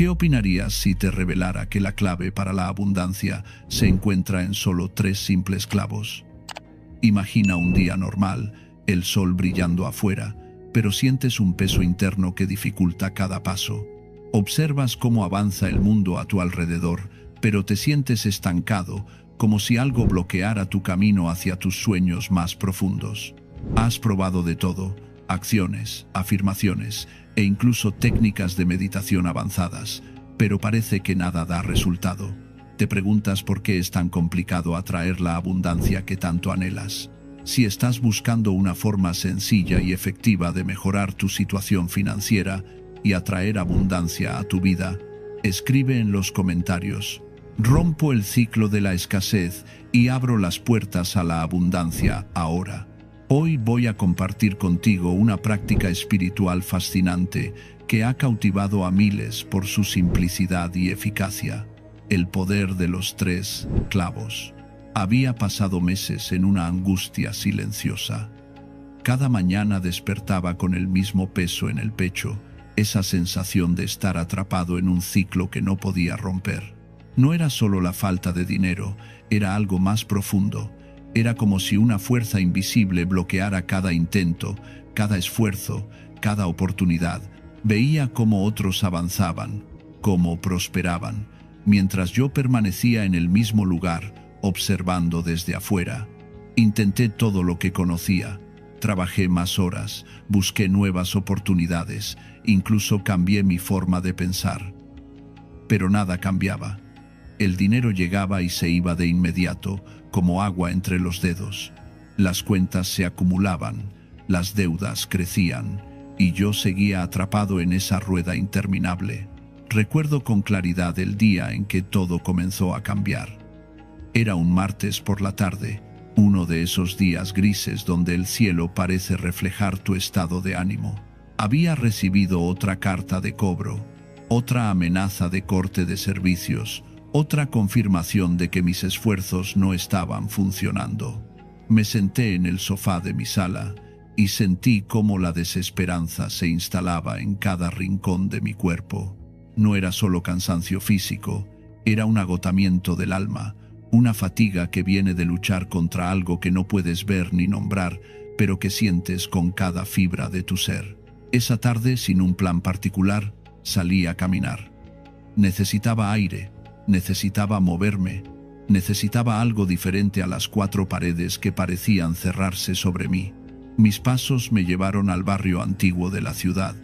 ¿Qué opinarías si te revelara que la clave para la abundancia se encuentra en solo 3 simples clavos? Imagina un día normal, el sol brillando afuera, pero sientes un peso interno que dificulta cada paso. Observas cómo avanza el mundo a tu alrededor, pero te sientes estancado, como si algo bloqueara tu camino hacia tus sueños más profundos. Has probado de todo: acciones, afirmaciones e incluso técnicas de meditación avanzadas, pero parece que nada da resultado. Te preguntas por qué es tan complicado atraer la abundancia que tanto anhelas. Si estás buscando una forma sencilla y efectiva de mejorar tu situación financiera y atraer abundancia a tu vida, escribe en los comentarios: rompo el ciclo de la escasez y abro las puertas a la abundancia ahora. Hoy voy a compartir contigo una práctica espiritual fascinante que ha cautivado a miles por su simplicidad y eficacia: el poder de los 3 clavos. Había pasado meses en una angustia silenciosa. Cada mañana despertaba con el mismo peso en el pecho, esa sensación de estar atrapado en un ciclo que no podía romper. No era solo la falta de dinero, era algo más profundo. Era como si una fuerza invisible bloqueara cada intento, cada esfuerzo, cada oportunidad. Veía cómo otros avanzaban, cómo prosperaban, mientras yo permanecía en el mismo lugar, observando desde afuera. Intenté todo lo que conocía. Trabajé más horas, busqué nuevas oportunidades, incluso cambié mi forma de pensar. Pero nada cambiaba. El dinero llegaba y se iba de inmediato, como agua entre los dedos. Las cuentas se acumulaban, las deudas crecían, y yo seguía atrapado en esa rueda interminable. Recuerdo con claridad el día en que todo comenzó a cambiar. Era un martes por la tarde, uno de esos días grises donde el cielo parece reflejar tu estado de ánimo. Había recibido otra carta de cobro, otra amenaza de corte de servicios, otra confirmación de que mis esfuerzos no estaban funcionando. Me senté en el sofá de mi sala y sentí cómo la desesperanza se instalaba en cada rincón de mi cuerpo. No era solo cansancio físico, era un agotamiento del alma, una fatiga que viene de luchar contra algo que no puedes ver ni nombrar, pero que sientes con cada fibra de tu ser. Esa tarde, sin un plan particular, salí a caminar. Necesitaba aire, necesitaba moverme, necesitaba algo diferente a las 4 paredes que parecían cerrarse sobre mí. Mis pasos me llevaron al barrio antiguo de la ciudad,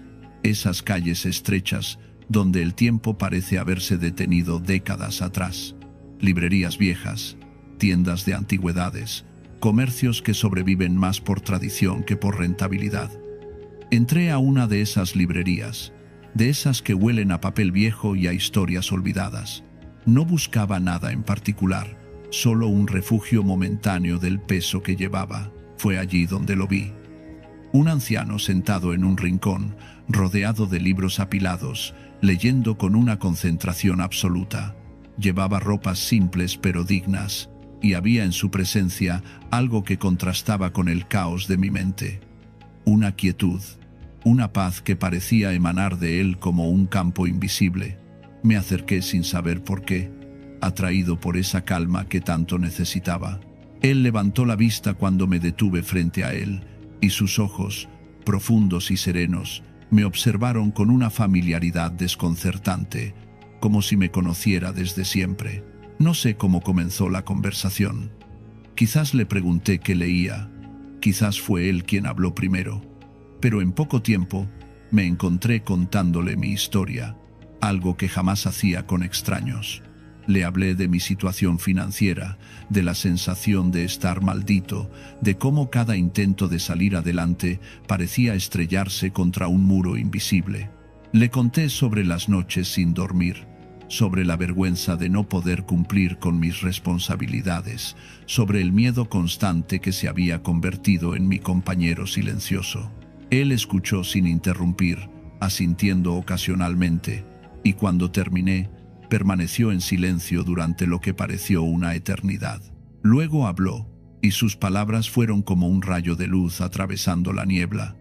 esas calles estrechas donde el tiempo parece haberse detenido décadas atrás. Librerías viejas, tiendas de antigüedades, comercios que sobreviven más por tradición que por rentabilidad. Entré a una de esas librerías, de esas que huelen a papel viejo y a historias olvidadas. No buscaba nada en particular, solo un refugio momentáneo del peso que llevaba. Fue allí donde lo vi. Un anciano sentado en un rincón, rodeado de libros apilados, leyendo con una concentración absoluta. Llevaba ropas simples pero dignas, y había en su presencia algo que contrastaba con el caos de mi mente. Una quietud, una paz que parecía emanar de él como un campo invisible. Me acerqué sin saber por qué, atraído por esa calma que tanto necesitaba. Él levantó la vista cuando me detuve frente a él, y sus ojos, profundos y serenos, me observaron con una familiaridad desconcertante, como si me conociera desde siempre. No sé cómo comenzó la conversación. Quizás le pregunté qué leía, quizás fue él quien habló primero, pero en poco tiempo me encontré contándole mi historia, algo que jamás hacía con extraños. Le hablé de mi situación financiera, de la sensación de estar maldito, de cómo cada intento de salir adelante parecía estrellarse contra un muro invisible. Le conté sobre las noches sin dormir, sobre la vergüenza de no poder cumplir con mis responsabilidades, sobre el miedo constante que se había convertido en mi compañero silencioso. Él escuchó sin interrumpir, asintiendo ocasionalmente, y cuando terminé, permaneció en silencio durante lo que pareció una eternidad. Luego habló, y sus palabras fueron como un rayo de luz atravesando la niebla.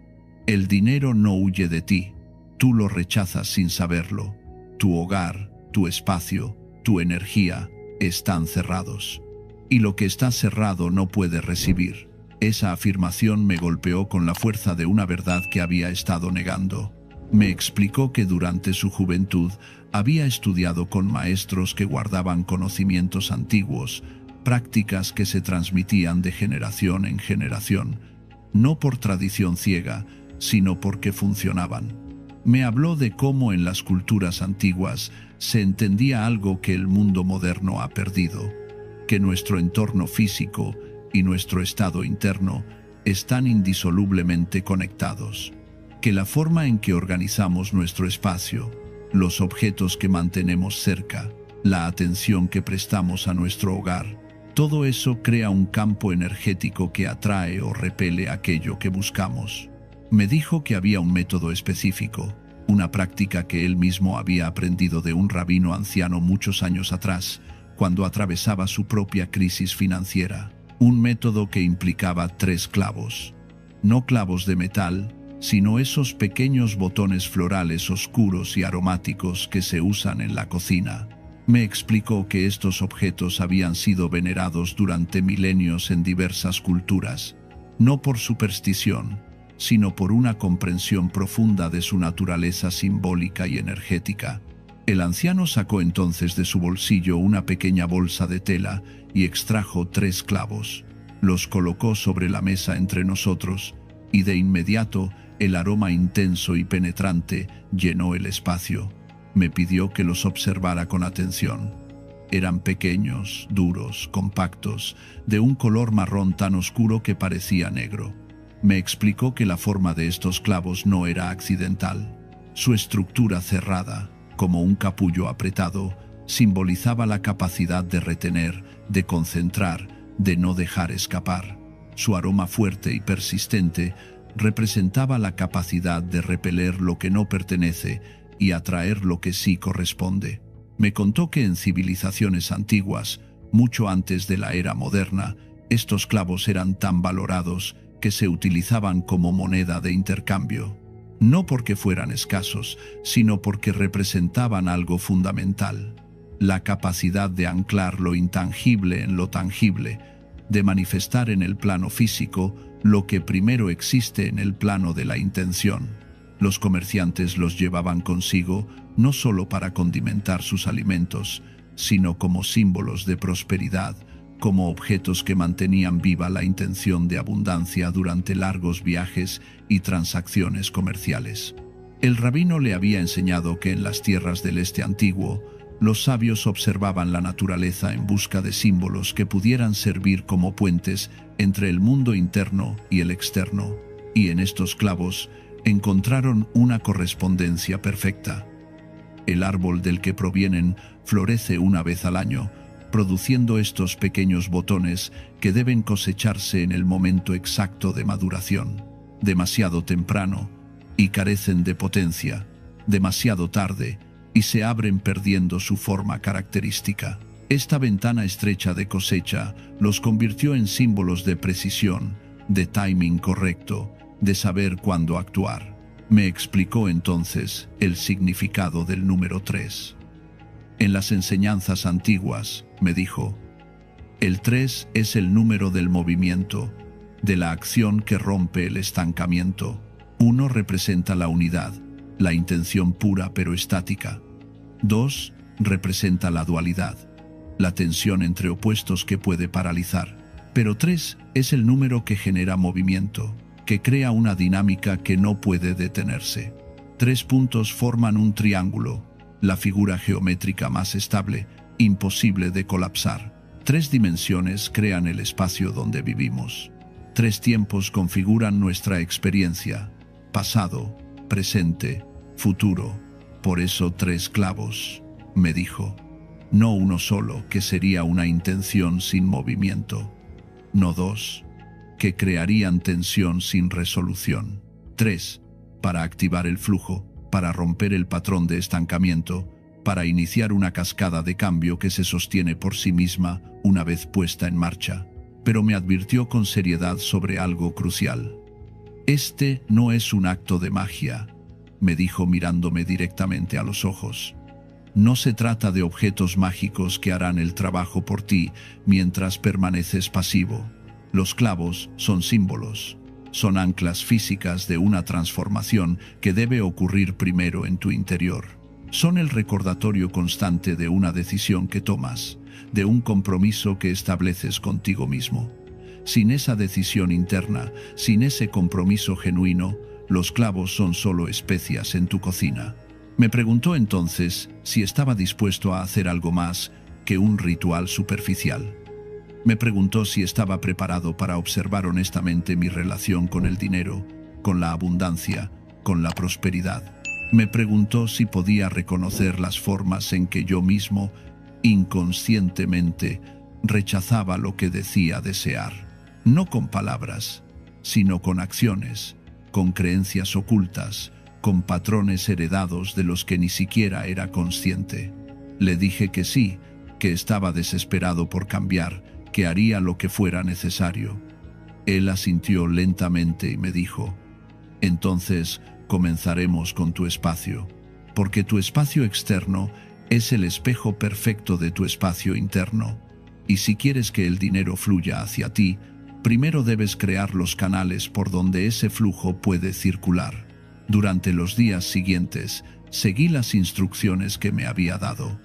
El dinero no huye de ti, tú lo rechazas sin saberlo. Tu hogar, tu espacio, tu energía están cerrados. Y lo que está cerrado no puede recibir. Esa afirmación me golpeó con la fuerza de una verdad que había estado negando. Me explicó que durante su juventud había estudiado con maestros que guardaban conocimientos antiguos, prácticas que se transmitían de generación en generación, no por tradición ciega, sino porque funcionaban. Me habló de cómo en las culturas antiguas se entendía algo que el mundo moderno ha perdido, que nuestro entorno físico y nuestro estado interno están indisolublemente conectados, que la forma en que organizamos nuestro espacio, los objetos que mantenemos cerca, la atención que prestamos a nuestro hogar, todo eso crea un campo energético que atrae o repele aquello que buscamos. Me dijo que había un método específico, una práctica que él mismo había aprendido de un rabino anciano muchos años atrás, cuando atravesaba su propia crisis financiera. Un método que implicaba 3 clavos. No clavos de metal, sino esos pequeños botones florales oscuros y aromáticos que se usan en la cocina. Me explicó que estos objetos habían sido venerados durante milenios en diversas culturas, no por superstición, sino por una comprensión profunda de su naturaleza simbólica y energética. El anciano sacó entonces de su bolsillo una pequeña bolsa de tela y extrajo 3 clavos. Los colocó sobre la mesa entre nosotros, y de inmediato el aroma intenso y penetrante llenó el espacio. Me pidió que los observara con atención. Eran pequeños, duros, compactos, de un color marrón tan oscuro que parecía negro. Me explicó que la forma de estos clavos no era accidental. Su estructura cerrada, como un capullo apretado, simbolizaba la capacidad de retener, de concentrar, de no dejar escapar. Su aroma fuerte y persistente representaba la capacidad de repeler lo que no pertenece y atraer lo que sí corresponde. Me contó que en civilizaciones antiguas, mucho antes de la era moderna, estos clavos eran tan valorados que se utilizaban como moneda de intercambio, no porque fueran escasos, sino porque representaban algo fundamental: la capacidad de anclar lo intangible en lo tangible, de manifestar en el plano físico lo que primero existe en el plano de la intención. Los comerciantes los llevaban consigo no solo para condimentar sus alimentos, sino como símbolos de prosperidad, como objetos que mantenían viva la intención de abundancia durante largos viajes y transacciones comerciales. El rabino le había enseñado que en las tierras del este antiguo, los sabios observaban la naturaleza en busca de símbolos que pudieran servir como puentes entre el mundo interno y el externo, y en estos clavos encontraron una correspondencia perfecta. El árbol del que provienen florece una vez al año, produciendo estos pequeños botones que deben cosecharse en el momento exacto de maduración. Demasiado temprano, y carecen de potencia; demasiado tarde, y se abren perdiendo su forma característica. Esta ventana estrecha de cosecha los convirtió en símbolos de precisión, de timing correcto, de saber cuándo actuar. Me explicó entonces el significado del número 3. En las enseñanzas antiguas, me dijo, el 3 es el número del movimiento, de la acción que rompe el estancamiento. 1 representa la unidad, la intención pura pero estática. 2 representa la dualidad, la tensión entre opuestos que puede paralizar. Pero 3 es el número que genera movimiento, que crea una dinámica que no puede detenerse. 3 puntos forman un triángulo, la figura geométrica más estable, imposible de colapsar. 3 dimensiones crean el espacio donde vivimos. 3 tiempos configuran nuestra experiencia: pasado, presente, futuro. Por eso 3 clavos, me dijo. No uno solo, que sería una intención sin movimiento. No 2, que crearían tensión sin resolución. 3, para activar el flujo, para romper el patrón de estancamiento, para iniciar una cascada de cambio que se sostiene por sí misma una vez puesta en marcha. Pero me advirtió con seriedad sobre algo crucial. Este no es un acto de magia, me dijo mirándome directamente a los ojos. No se trata de objetos mágicos que harán el trabajo por ti mientras permaneces pasivo. Los clavos son símbolos, son anclas físicas de una transformación que debe ocurrir primero en tu interior. Son el recordatorio constante de una decisión que tomas, de un compromiso que estableces contigo mismo. Sin esa decisión interna, sin ese compromiso genuino, los clavos son solo especias en tu cocina. Me preguntó entonces si estaba dispuesto a hacer algo más que un ritual superficial. Me preguntó si estaba preparado para observar honestamente mi relación con el dinero, con la abundancia, con la prosperidad. Me preguntó si podía reconocer las formas en que yo mismo, inconscientemente, rechazaba lo que decía desear. No con palabras, sino con acciones, con creencias ocultas, con patrones heredados de los que ni siquiera era consciente. Le dije que sí, que estaba desesperado por cambiar, que haría lo que fuera necesario. Él asintió lentamente y me dijo: entonces comenzaremos con tu espacio, porque tu espacio externo es el espejo perfecto de tu espacio interno, y si quieres que el dinero fluya hacia ti, primero debes crear los canales por donde ese flujo puede circular. Durante los días siguientes, seguí las instrucciones que me había dado.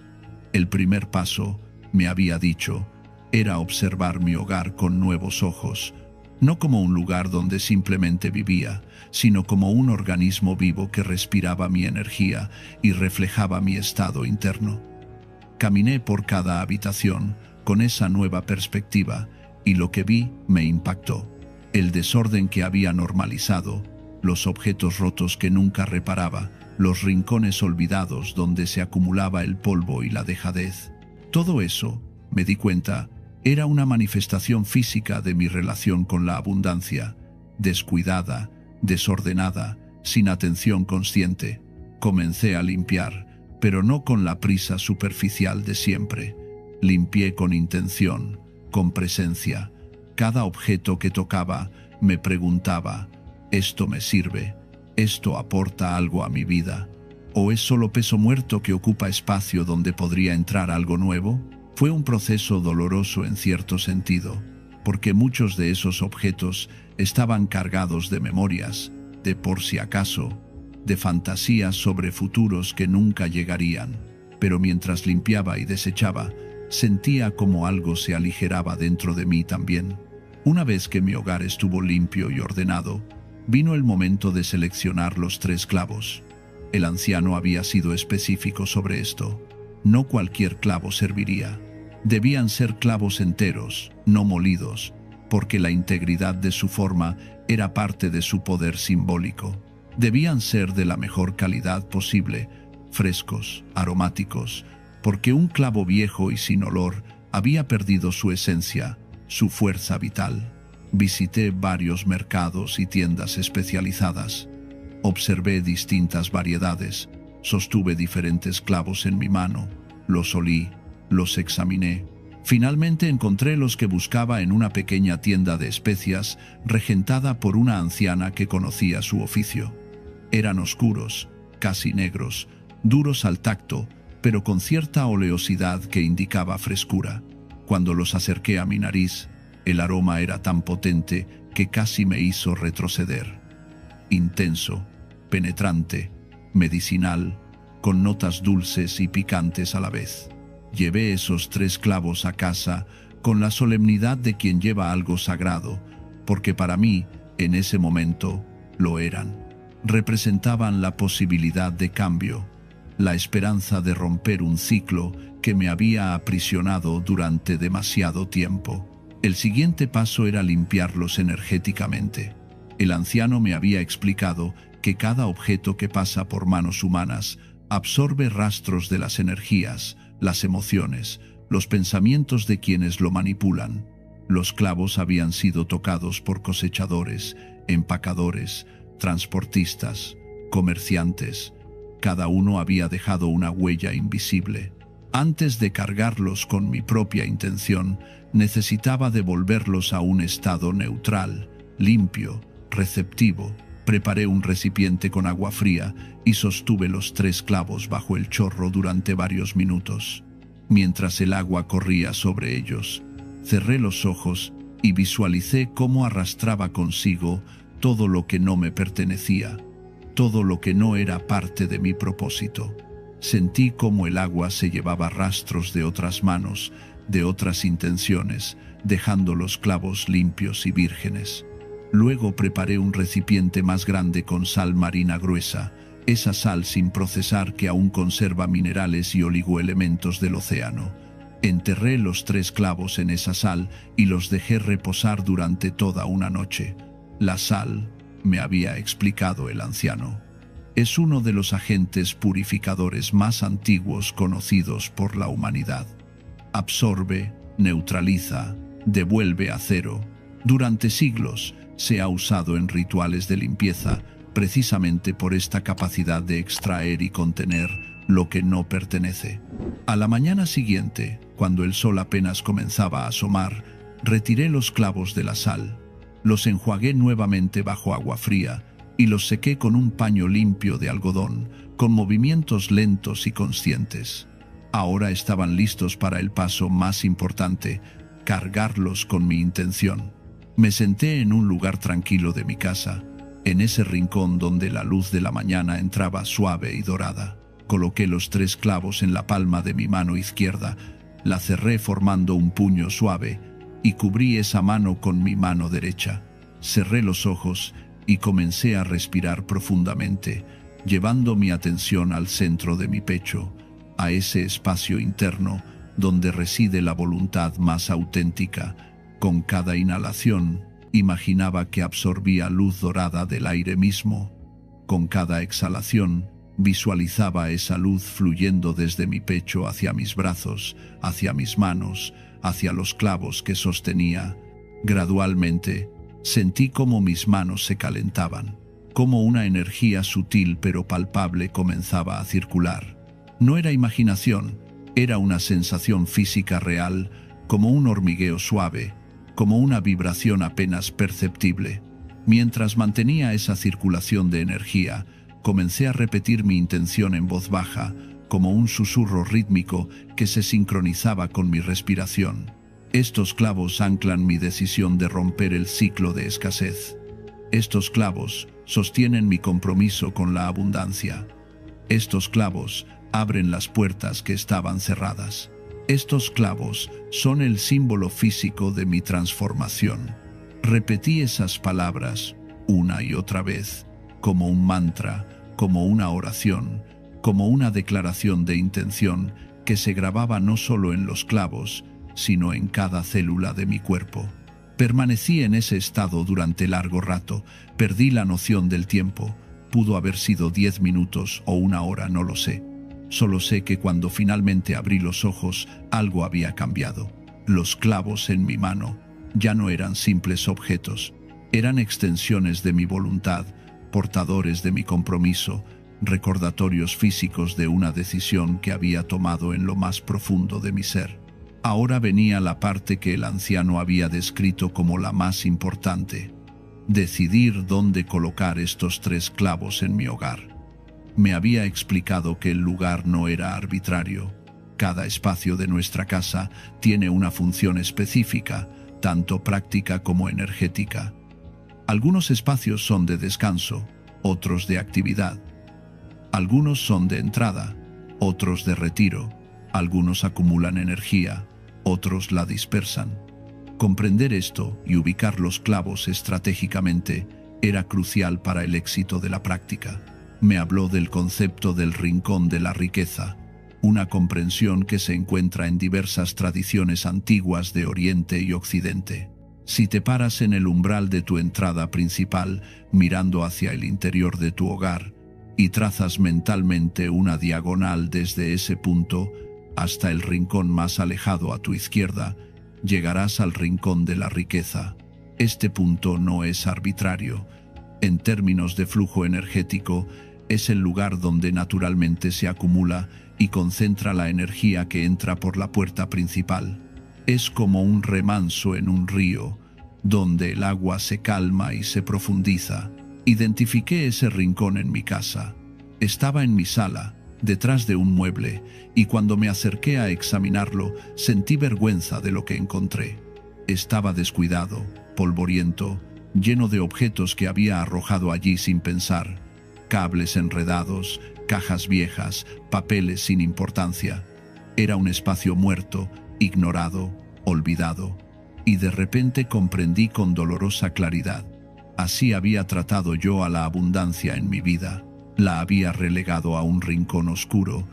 El primer paso, me había dicho, era observar mi hogar con nuevos ojos, no como un lugar donde simplemente vivía, sino como un organismo vivo que respiraba mi energía y reflejaba mi estado interno. Caminé por cada habitación con esa nueva perspectiva y lo que vi me impactó. El desorden que había normalizado, los objetos rotos que nunca reparaba, los rincones olvidados donde se acumulaba el polvo y la dejadez. Todo eso, me di cuenta, era una manifestación física de mi relación con la abundancia, descuidada, desordenada, sin atención consciente. Comencé a limpiar, pero no con la prisa superficial de siempre. Limpié con intención, con presencia. Cada objeto que tocaba me preguntaba: ¿esto me sirve? ¿Esto aporta algo a mi vida? ¿O es solo peso muerto que ocupa espacio donde podría entrar algo nuevo? Fue un proceso doloroso en cierto sentido, porque muchos de esos objetos estaban cargados de memorias, de por si acaso, de fantasías sobre futuros que nunca llegarían. Pero mientras limpiaba y desechaba, sentía como algo se aligeraba dentro de mí también. Una vez que mi hogar estuvo limpio y ordenado, vino el momento de seleccionar los 3 clavos. El anciano había sido específico sobre esto. No cualquier clavo serviría. Debían ser clavos enteros, no molidos, porque la integridad de su forma era parte de su poder simbólico. Debían ser de la mejor calidad posible, frescos, aromáticos, porque un clavo viejo y sin olor había perdido su esencia, su fuerza vital. Visité varios mercados y tiendas especializadas. Observé distintas variedades, sostuve diferentes clavos en mi mano, los olí, los examiné. Finalmente encontré los que buscaba en una pequeña tienda de especias regentada por una anciana que conocía su oficio. Eran oscuros, casi negros, duros al tacto, pero con cierta oleosidad que indicaba frescura. Cuando los acerqué a mi nariz, el aroma era tan potente que casi me hizo retroceder. Intenso, penetrante, medicinal, con notas dulces y picantes a la vez. Llevé esos 3 clavos a casa con la solemnidad de quien lleva algo sagrado, porque para mí, en ese momento, lo eran. Representaban la posibilidad de cambio, la esperanza de romper un ciclo que me había aprisionado durante demasiado tiempo. El siguiente paso era limpiarlos energéticamente. El anciano me había explicado que cada objeto que pasa por manos humanas absorbe rastros de las energías, las emociones, los pensamientos de quienes lo manipulan. Los clavos habían sido tocados por cosechadores, empacadores, transportistas, comerciantes. Cada uno había dejado una huella invisible. Antes de cargarlos con mi propia intención, necesitaba devolverlos a un estado neutral, limpio, receptivo, Preparé un recipiente con agua fría y sostuve los 3 clavos bajo el chorro durante varios minutos. Mientras el agua corría sobre ellos, cerré los ojos y visualicé cómo arrastraba consigo todo lo que no me pertenecía, todo lo que no era parte de mi propósito. Sentí cómo el agua se llevaba rastros de otras manos, de otras intenciones, dejando los clavos limpios y vírgenes. Luego preparé un recipiente más grande con sal marina gruesa, esa sal sin procesar que aún conserva minerales y oligoelementos del océano. Enterré los 3 clavos en esa sal y los dejé reposar durante toda una noche. La sal, me había explicado el anciano, es uno de los agentes purificadores más antiguos conocidos por la humanidad. Absorbe, neutraliza, devuelve a cero. Durante siglos se ha usado en rituales de limpieza precisamente por esta capacidad de extraer y contener lo que no pertenece. A la mañana siguiente, cuando el sol apenas comenzaba a asomar, retiré los clavos de la sal, los enjuagué nuevamente bajo agua fría y los sequé con un paño limpio de algodón, con movimientos lentos y conscientes. Ahora estaban listos para el paso más importante, cargarlos con mi intención. Me senté en un lugar tranquilo de mi casa, en ese rincón donde la luz de la mañana entraba suave y dorada. Coloqué los 3 clavos en la palma de mi mano izquierda, la cerré formando un puño suave y cubrí esa mano con mi mano derecha. Cerré los ojos y comencé a respirar profundamente, llevando mi atención al centro de mi pecho, a ese espacio interno donde reside la voluntad más auténtica. Con cada inhalación, imaginaba que absorbía luz dorada del aire mismo. Con cada exhalación, visualizaba esa luz fluyendo desde mi pecho hacia mis brazos, hacia mis manos, hacia los clavos que sostenía. Gradualmente, sentí cómo mis manos se calentaban, cómo una energía sutil pero palpable comenzaba a circular. No era imaginación, era una sensación física real, como un hormigueo suave, como una vibración apenas perceptible. Mientras mantenía esa circulación de energía, comencé a repetir mi intención en voz baja, como un susurro rítmico que se sincronizaba con mi respiración. Estos clavos anclan mi decisión de romper el ciclo de escasez. Estos clavos sostienen mi compromiso con la abundancia. Estos clavos abren las puertas que estaban cerradas. Estos clavos son el símbolo físico de mi transformación. Repetí esas palabras una y otra vez, como un mantra, como una oración, como una declaración de intención que se grababa no solo en los clavos, sino en cada célula de mi cuerpo. Permanecí en ese estado durante largo rato, perdí la noción del tiempo. Pudo haber sido 10 minutos o 1 hora, no lo sé. Solo sé que cuando finalmente abrí los ojos, algo había cambiado. Los clavos en mi mano ya no eran simples objetos, eran extensiones de mi voluntad, portadores de mi compromiso, recordatorios físicos de una decisión que había tomado en lo más profundo de mi ser. Ahora venía la parte que el anciano había descrito como la más importante: decidir dónde colocar estos 3 clavos en mi hogar. Me había explicado que el lugar no era arbitrario. Cada espacio de nuestra casa tiene una función específica, tanto práctica como energética. Algunos espacios son de descanso, otros de actividad. Algunos son de entrada, otros de retiro. Algunos acumulan energía, otros la dispersan. Comprender esto y ubicar los clavos estratégicamente era crucial para el éxito de la práctica. Me habló del concepto del rincón de la riqueza, una comprensión que se encuentra en diversas tradiciones antiguas de Oriente y Occidente. Si te paras en el umbral de tu entrada principal, mirando hacia el interior de tu hogar, y trazas mentalmente una diagonal desde ese punto hasta el rincón más alejado a tu izquierda, llegarás al rincón de la riqueza. Este punto no es arbitrario. En términos de flujo energético, es el lugar donde naturalmente se acumula y concentra la energía que entra por la puerta principal. Es como un remanso en un río, donde el agua se calma y se profundiza, Identifiqué ese rincón en mi casa. Estaba en mi sala, detrás de un mueble, y cuando me acerqué a examinarlo, sentí vergüenza de lo que encontré. Estaba descuidado, polvoriento, lleno de objetos que había arrojado allí sin pensar. Cables enredados, cajas viejas, papeles sin importancia. Era un espacio muerto, ignorado, olvidado. Y de repente comprendí con dolorosa claridad. Así había tratado yo a la abundancia en mi vida. La había relegado a un rincón oscuro,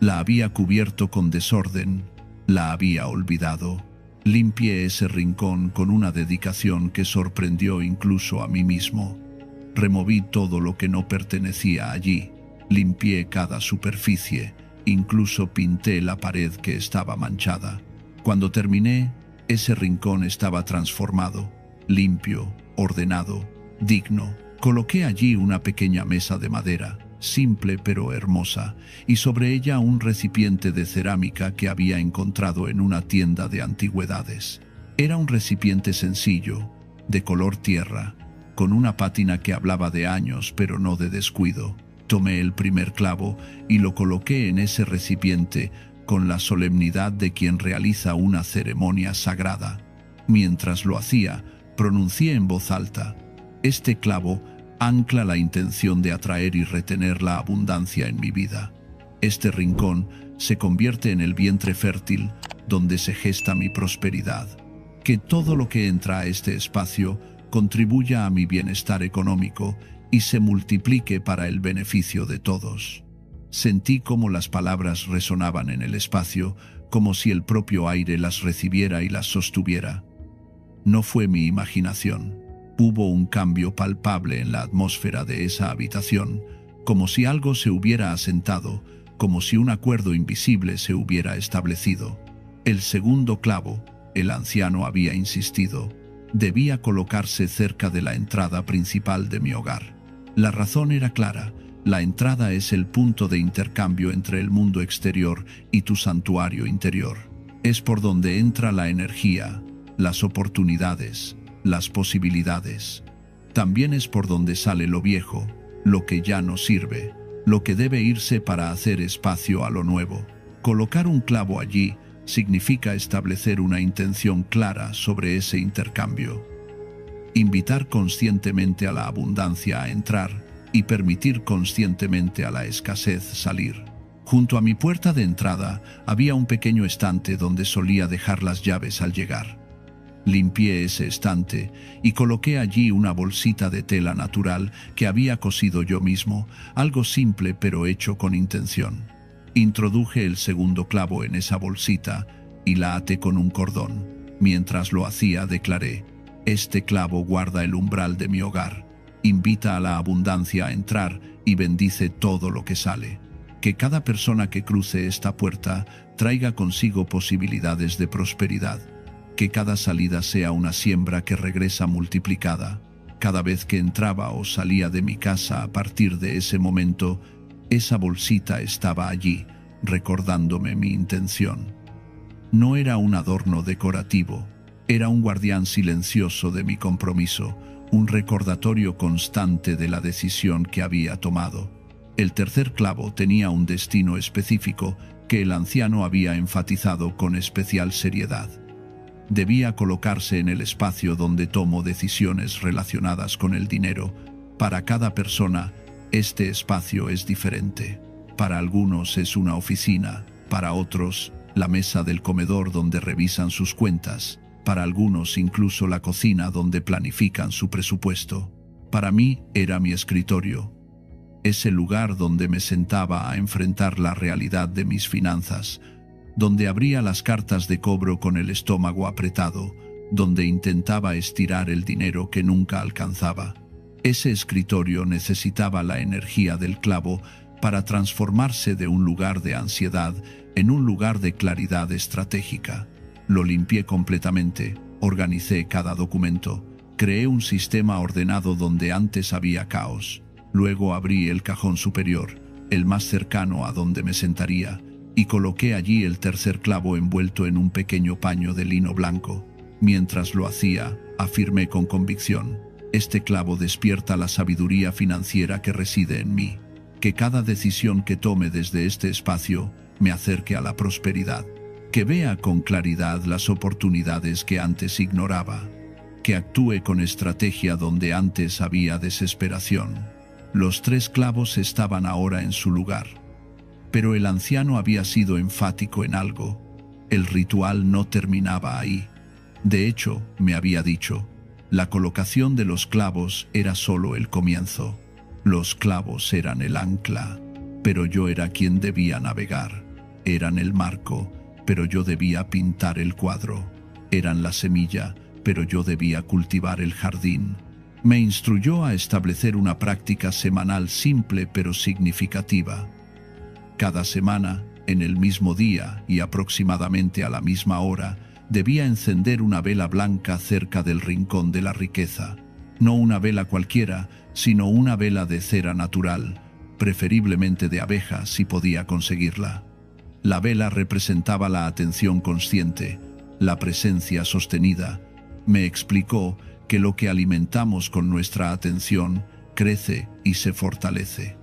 la había cubierto con desorden, la había olvidado. Limpié ese rincón con una dedicación que sorprendió incluso a mí mismo. Removí todo lo que no pertenecía allí, limpié cada superficie, incluso pinté la pared que estaba manchada. Cuando terminé, ese rincón estaba transformado, limpio, ordenado, digno. Coloqué allí una pequeña mesa de madera, simple pero hermosa, y sobre ella un recipiente de cerámica que había encontrado en una tienda de antigüedades. Era un recipiente sencillo, de color tierra, con una pátina que hablaba de años pero no de descuido. Tomé el primer clavo y lo coloqué en ese recipiente con la solemnidad de quien realiza una ceremonia sagrada. Mientras lo hacía, pronuncié en voz alta: este clavo ancla la intención de atraer y retener la abundancia en mi vida. Este rincón se convierte en el vientre fértil donde se gesta mi prosperidad. Que todo lo que entra a este espacio contribuya a mi bienestar económico y se multiplique para el beneficio de todos. Sentí cómo las palabras resonaban en el espacio, como si el propio aire las recibiera y las sostuviera. No fue mi imaginación. Hubo un cambio palpable en la atmósfera de esa habitación, como si algo se hubiera asentado, como si un acuerdo invisible se hubiera establecido. El segundo clavo, el anciano había insistido, debía colocarse cerca de la entrada principal de mi hogar. La razón era clara: la entrada es el punto de intercambio entre el mundo exterior y tu santuario interior. Es por donde entra la energía, las oportunidades, las posibilidades. También es por donde sale lo viejo, lo que ya no sirve, lo que debe irse para hacer espacio a lo nuevo. Colocar un clavo allí significa establecer una intención clara sobre ese intercambio. Invitar conscientemente a la abundancia a entrar y permitir conscientemente a la escasez salir. Junto a mi puerta de entrada había un pequeño estante donde solía dejar las llaves al llegar. Limpié ese estante y coloqué allí una bolsita de tela natural que había cosido yo mismo, algo simple pero hecho con intención. Introduje el segundo clavo en esa bolsita y la até con un cordón. Mientras lo hacía, declaré: este clavo guarda el umbral de mi hogar, invita a la abundancia a entrar y bendice todo lo que sale. Que cada persona que cruce esta puerta traiga consigo posibilidades de prosperidad. Que cada salida sea una siembra que regresa multiplicada. Cada vez que entraba o salía de mi casa a partir de ese momento, esa bolsita estaba allí, recordándome mi intención. No era un adorno decorativo, era un guardián silencioso de mi compromiso, un recordatorio constante de la decisión que había tomado. El tercer clavo tenía un destino específico que el anciano había enfatizado con especial seriedad. Debía colocarse en el espacio donde tomo decisiones relacionadas con el dinero. Para cada persona, este espacio es diferente. Para algunos es una oficina, para otros, la mesa del comedor donde revisan sus cuentas, para algunos incluso la cocina donde planifican su presupuesto. Para mí era mi escritorio, ese lugar donde me sentaba a enfrentar la realidad de mis finanzas, donde abría las cartas de cobro con el estómago apretado, donde intentaba estirar el dinero que nunca alcanzaba. Ese escritorio necesitaba la energía del clavo para transformarse de un lugar de ansiedad en un lugar de claridad estratégica. Lo limpié completamente, organicé cada documento, creé un sistema ordenado donde antes había caos. Luego abrí el cajón superior, el más cercano a donde me sentaría, y coloqué allí el tercer clavo envuelto en un pequeño paño de lino blanco. Mientras lo hacía, afirmé con convicción: Este clavo despierta la sabiduría financiera que reside en mí. Que cada decisión que tome desde este espacio me acerque a la prosperidad. Que vea con claridad las oportunidades que antes ignoraba. Que actúe con estrategia donde antes había desesperación. Los 3 clavos estaban ahora en su lugar. Pero el anciano había sido enfático en algo. El ritual no terminaba ahí. De hecho, me había dicho, la colocación de los clavos era solo el comienzo. Los clavos eran el ancla, pero yo era quien debía navegar. Eran el marco, pero yo debía pintar el cuadro. Eran la semilla, pero yo debía cultivar el jardín. Me instruyó a establecer una práctica semanal simple pero significativa. Cada semana, en el mismo día y aproximadamente a la misma hora, debía encender una vela blanca cerca del rincón de la riqueza. No una vela cualquiera, sino una vela de cera natural, preferiblemente de abeja si podía conseguirla. La vela representaba la atención consciente, la presencia sostenida. Me explicó que lo que alimentamos con nuestra atención crece y se fortalece.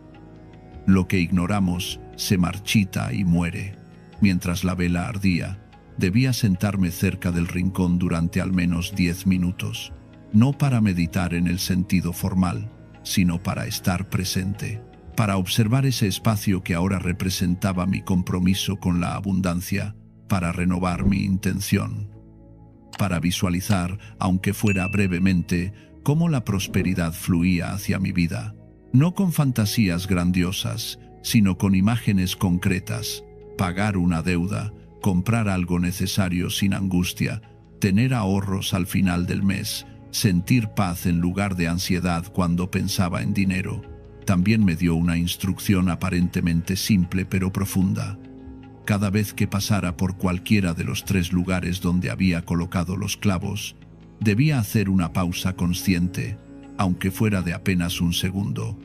Lo que ignoramos se marchita y muere. Mientras la vela ardía, debía sentarme cerca del rincón durante al menos 10 minutos, no para meditar en el sentido formal, sino para estar presente, para observar ese espacio que ahora representaba mi compromiso con la abundancia, para renovar mi intención, para visualizar, aunque fuera brevemente, cómo la prosperidad fluía hacia mi vida, no con fantasías grandiosas, sino con imágenes concretas, pagar una deuda, comprar algo necesario sin angustia, tener ahorros al final del mes, sentir paz en lugar de ansiedad cuando pensaba en dinero. También me dio una instrucción aparentemente simple pero profunda. Cada vez que pasara por cualquiera de los 3 lugares donde había colocado los clavos, debía hacer una pausa consciente, aunque fuera de apenas un segundo,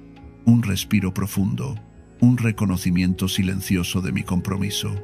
un respiro profundo, un reconocimiento silencioso de mi compromiso.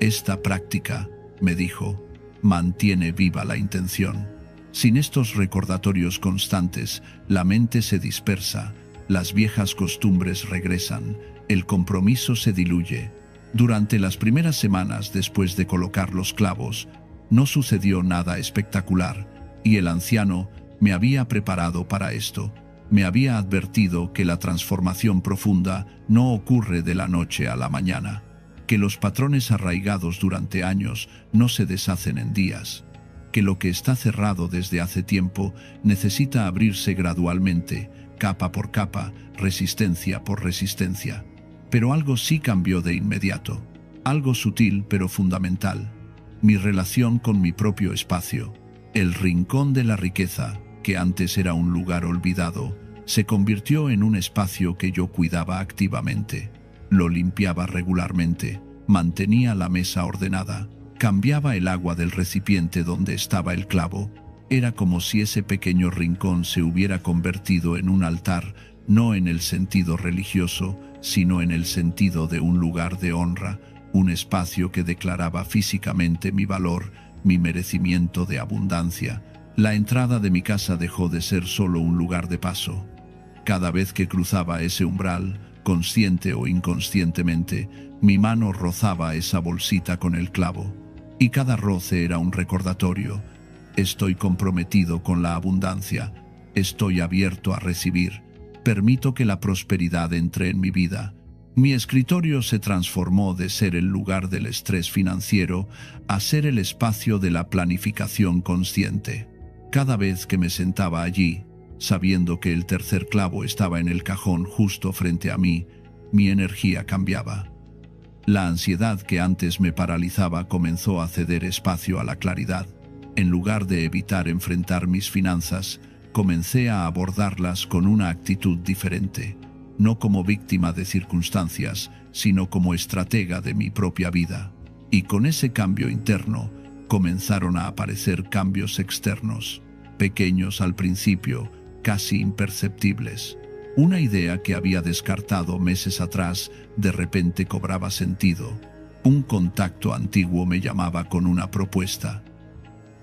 Esta práctica, me dijo, mantiene viva la intención. Sin estos recordatorios constantes, la mente se dispersa, las viejas costumbres regresan, el compromiso se diluye. Durante las primeras semanas después de colocar los clavos, no sucedió nada espectacular, y el anciano me había preparado para esto. Me había advertido que la transformación profunda no ocurre de la noche a la mañana, que los patrones arraigados durante años no se deshacen en días, que lo que está cerrado desde hace tiempo necesita abrirse gradualmente, capa por capa, resistencia por resistencia. Pero algo sí cambió de inmediato, algo sutil pero fundamental: mi relación con mi propio espacio. El rincón de la riqueza, que antes era un lugar olvidado, se convirtió en un espacio que yo cuidaba activamente. Lo limpiaba regularmente, mantenía la mesa ordenada, cambiaba el agua del recipiente donde estaba el clavo. Era como si ese pequeño rincón se hubiera convertido en un altar, no en el sentido religioso, sino en el sentido de un lugar de honra, un espacio que declaraba físicamente mi valor, mi merecimiento de abundancia. La entrada de mi casa dejó de ser solo un lugar de paso. Cada vez que cruzaba ese umbral, consciente o inconscientemente, mi mano rozaba esa bolsita con el clavo. Y cada roce era un recordatorio: estoy comprometido con la abundancia, estoy abierto a recibir, permito que la prosperidad entre en mi vida. Mi escritorio se transformó de ser el lugar del estrés financiero a ser el espacio de la planificación consciente. Cada vez que me sentaba allí, sabiendo que el tercer clavo estaba en el cajón justo frente a mí, mi energía cambiaba. La ansiedad que antes me paralizaba comenzó a ceder espacio a la claridad. En lugar de evitar enfrentar mis finanzas, comencé a abordarlas con una actitud diferente, no como víctima de circunstancias, sino como estratega de mi propia vida. Y con ese cambio interno, comenzaron a aparecer cambios externos, pequeños al principio, casi imperceptibles. Una idea que había descartado meses atrás de repente cobraba sentido. Un contacto antiguo me llamaba con una propuesta.